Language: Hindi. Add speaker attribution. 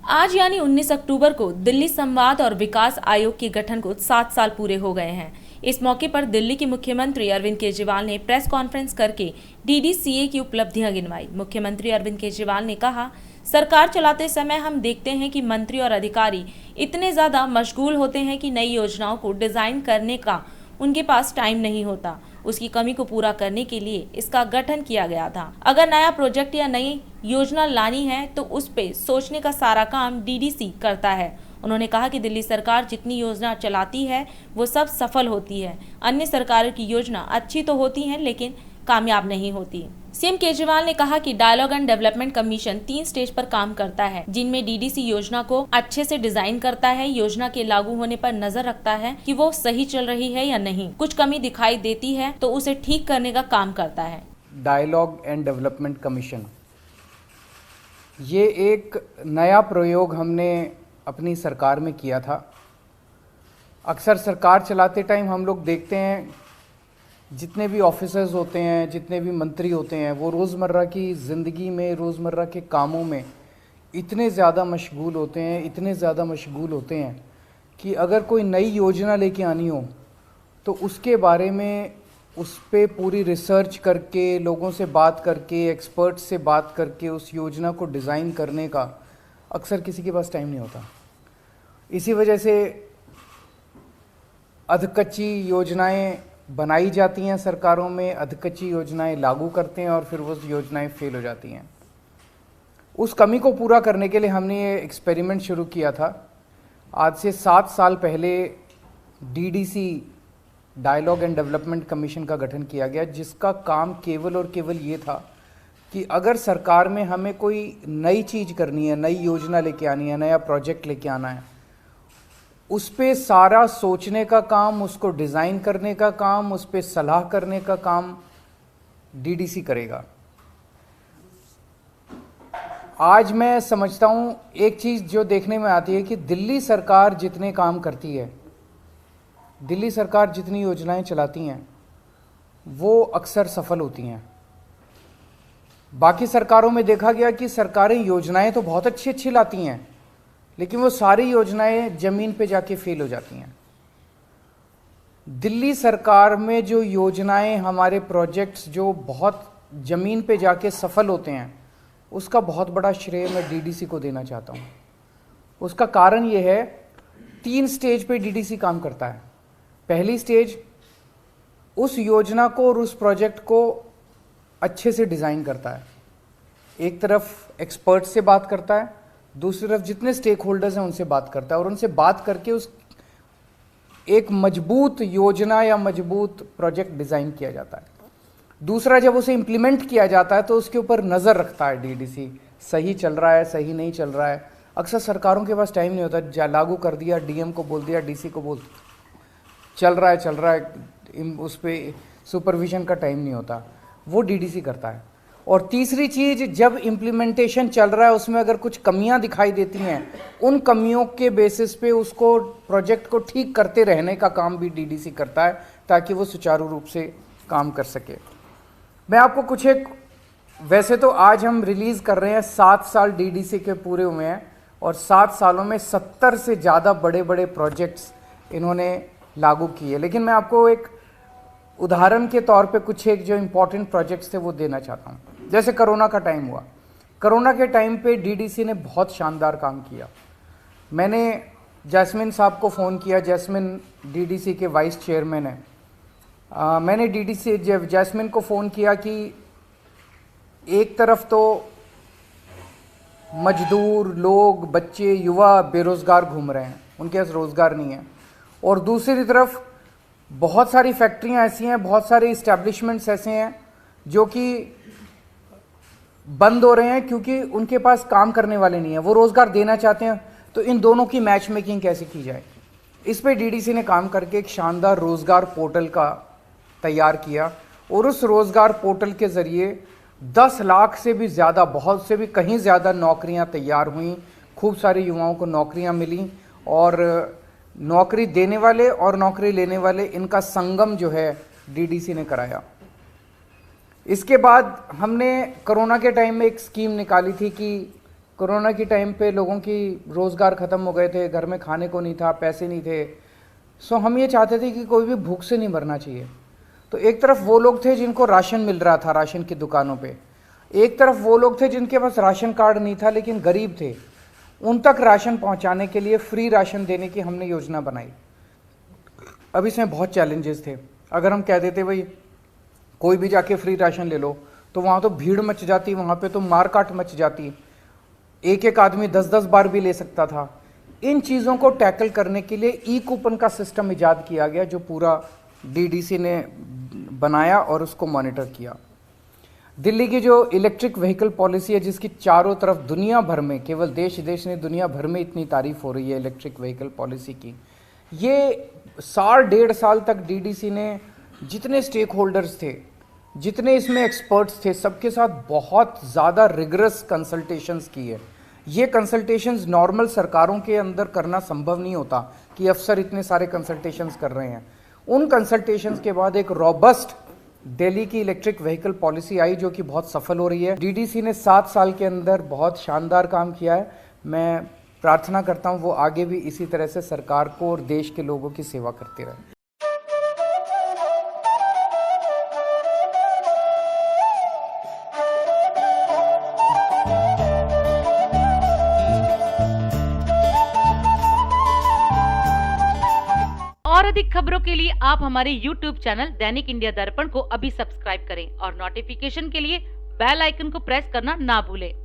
Speaker 1: आज यानी 19 अक्टूबर को दिल्ली संवाद और विकास आयोग के गठन को 7 साल पूरे हो गए हैं। इस मौके पर दिल्ली के मुख्यमंत्री अरविंद केजरीवाल ने प्रेस कॉन्फ्रेंस करके डीडीसीए की उपलब्धियां गिनवाई। मुख्यमंत्री अरविंद केजरीवाल ने कहा, सरकार चलाते समय हम देखते हैं कि मंत्री और अधिकारी इतने ज्यादा मशगूल होते हैं कि नई योजनाओं को डिजाइन करने का उनके पास टाइम नहीं होता। उसकी कमी को पूरा करने के लिए इसका गठन किया गया था। अगर नया प्रोजेक्ट या नई योजना लानी है तो उस पे सोचने का सारा काम डीडीसी करता है। उन्होंने कहा कि दिल्ली सरकार जितनी योजना चलाती है वो सब सफल होती है। अन्य सरकारों की योजना अच्छी तो होती है लेकिन कामयाब नहीं होती। सीएम केजरीवाल ने कहा कि dialogue and development commission 3 stage पर काम करता है, जिनमें डीडीसी योजना को अच्छे से डिजाइन करता है, योजना के लागू होने पर नजर रखता है कि वो सही चल रही है या नहीं, कुछ कमी दिखाई देती है तो उसे ठीक करने का काम करता है।
Speaker 2: डायलॉग एंड डेवलपमेंट कमीशन, ये एक नया प्रयोग हमने अपनी सरकार में किया था। अक्सर सरकार चलाते टाइम हम लोग देखते हैं जितने भी ऑफिसर्स होते हैं, जितने भी मंत्री होते हैं, वो रोज़मर्रा की ज़िंदगी में, रोज़मर्रा के कामों में इतने ज़्यादा मशगूल होते हैं कि अगर कोई नई योजना लेके आनी हो तो उसके बारे में उस पर पूरी रिसर्च करके, लोगों से बात करके, एक्सपर्ट्स से बात करके उस योजना को डिज़ाइन करने का अक्सर किसी के पास टाइम नहीं होता। इसी वजह से अधकच्ची योजनाएं बनाई जाती हैं सरकारों में, अधकच्ची योजनाएं लागू करते हैं और फिर वो योजनाएं फेल हो जाती हैं। उस कमी को पूरा करने के लिए हमने ये एक्सपेरिमेंट शुरू किया था। आज से 7 साल पहले DDC, dialogue and development commission का गठन किया गया, जिसका काम केवल और केवल ये था कि अगर सरकार में हमें कोई नई चीज़ करनी है, नई योजना लेके आनी है, नया प्रोजेक्ट लेके आना है, उस पे सारा सोचने का काम, उसको डिज़ाइन करने का काम, उस पे सलाह करने का काम डीडीसी करेगा। आज मैं समझता हूँ एक चीज़ जो देखने में आती है कि दिल्ली सरकार जितने काम करती है, दिल्ली सरकार जितनी योजनाएं चलाती हैं, वो अक्सर सफल होती हैं। बाकी सरकारों में देखा गया कि सरकारें योजनाएं तो बहुत अच्छी अच्छी लाती हैं, लेकिन वो सारी योजनाएं ज़मीन पे जाके फेल हो जाती हैं। दिल्ली सरकार में जो योजनाएं, हमारे प्रोजेक्ट्स जो बहुत ज़मीन पे जाके सफल होते हैं, उसका बहुत बड़ा श्रेय मैं डीडीसी को देना चाहता हूँ। उसका कारण ये है, 3 स्टेज पे डीडीसी काम करता है। पहली स्टेज उस योजना को और उस प्रोजेक्ट को अच्छे से डिज़ाइन करता है। एक तरफ एक्सपर्ट से बात करता है, दूसरी तरफ जितने स्टेक होल्डर्स हैं उनसे बात करता है और उनसे बात करके उस एक मजबूत योजना या मजबूत प्रोजेक्ट डिज़ाइन किया जाता है। दूसरा, जब उसे इम्प्लीमेंट किया जाता है तो उसके ऊपर नज़र रखता है डीडीसी, सही चल रहा है, सही नहीं चल रहा है। अक्सर सरकारों के पास टाइम नहीं होता, लागू कर दिया, डीएम को बोल दिया, डीसी को बोल, चल रहा है, उस पर सुपरविजन का टाइम नहीं होता, वो डीडीसी करता है। और तीसरी चीज़, जब इम्प्लीमेंटेशन चल रहा है उसमें अगर कुछ कमियां दिखाई देती हैं, उन कमियों के बेसिस पे उसको, प्रोजेक्ट को ठीक करते रहने का काम भी डीडीसी करता है ताकि वो सुचारू रूप से काम कर सके। मैं आपको कुछ एक, वैसे तो आज हम रिलीज़ कर रहे हैं, 7 साल डीडीसी के पूरे हुए हैं और 7 सालों में 70 से ज़्यादा बड़े बड़े प्रोजेक्ट्स इन्होंने लागू किए, लेकिन मैं आपको एक उदाहरण के तौर पे कुछ एक जो इम्पोर्टेंट प्रोजेक्ट्स थे वो देना चाहता हूँ। जैसे कोरोना का टाइम हुआ, कोरोना के टाइम पे डीडीसी ने बहुत शानदार काम किया। मैंने जैस्मिन साहब को फ़ोन किया, जैस्मिन डीडीसी के वाइस चेयरमैन हैं। मैंने डीडीसी जैस्मिन को फ़ोन किया कि एक तरफ तो मजदूर लोग, बच्चे, युवा बेरोज़गार घूम रहे हैं, उनके पास रोज़गार नहीं है, और दूसरी तरफ बहुत सारी फैक्ट्रियां ऐसी हैं, बहुत सारे इस्टेब्लिशमेंट्स ऐसे हैं जो कि बंद हो रहे हैं क्योंकि उनके पास काम करने वाले नहीं हैं, वो रोज़गार देना चाहते हैं। तो इन दोनों की मैच मेकिंग कैसे की जाए, इस पे डीडीसी ने काम करके एक शानदार रोज़गार पोर्टल का तैयार किया और उस रोज़गार पोर्टल के ज़रिए 10 लाख से भी ज़्यादा, बहुत से भी कहीं ज़्यादा नौकरियां तैयार हुई। खूब सारे युवाओं को नौकरियां मिली और नौकरी देने वाले और नौकरी लेने वाले, इनका संगम जो है डीडीसी ने कराया। इसके बाद हमने कोरोना के टाइम में एक स्कीम निकाली थी कि कोरोना की टाइम पे लोगों की रोज़गार ख़त्म हो गए थे, घर में खाने को नहीं था, पैसे नहीं थे। सो हम ये चाहते थे कि कोई भी भूख से नहीं मरना चाहिए। तो एक तरफ वो लोग थे जिनको राशन मिल रहा था राशन की दुकानों पे, एक तरफ वो लोग थे जिनके पास राशन कार्ड नहीं था लेकिन गरीब थे, उन तक राशन पहुंचाने के लिए फ्री राशन देने की हमने योजना बनाई। अब इसमें बहुत चैलेंजेस थे। अगर हम कह देते भाई कोई भी जाके फ्री राशन ले लो, तो वहाँ तो भीड़ मच जाती, वहाँ पे तो मारकाट मच जाती, एक एक आदमी 10-10 बार भी ले सकता था। इन चीज़ों को टैकल करने के लिए ई कूपन का सिस्टम इजाद किया गया, जो पूरा डीडीसी ने बनाया और उसको मॉनिटर किया। दिल्ली की जो इलेक्ट्रिक व्हीकल पॉलिसी है, जिसकी चारों तरफ दुनिया भर में, केवल देश विदेश नहीं दुनिया भर में इतनी तारीफ हो रही है इलेक्ट्रिक व्हीकल पॉलिसी की, ये साल 1.5 साल तक डीडीसी ने जितने स्टेक होल्डर्स थे, जितने इसमें एक्सपर्ट्स थे, सबके साथ बहुत ज़्यादा रिगरस कंसल्टेशंस की है। ये कंसल्टेशंस नॉर्मल सरकारों के अंदर करना संभव नहीं होता कि अफसर इतने सारे कंसल्टेशंस कर रहे हैं। उन कंसल्टेशंस के बाद एक रॉबस्ट दिल्ली की इलेक्ट्रिक व्हीकल पॉलिसी आई, जो कि बहुत सफल हो रही है। डीडीसी ने 7 साल के अंदर बहुत शानदार काम किया है। मैं प्रार्थना करता हूँ वो आगे भी इसी तरह से सरकार को और देश के लोगों की सेवा करते रहे।
Speaker 3: और अधिक खबरों के लिए आप हमारे YouTube चैनल दैनिक इंडिया दर्पण को अभी सब्सक्राइब करें और नोटिफिकेशन के लिए बेल आइकन को प्रेस करना ना भूलें।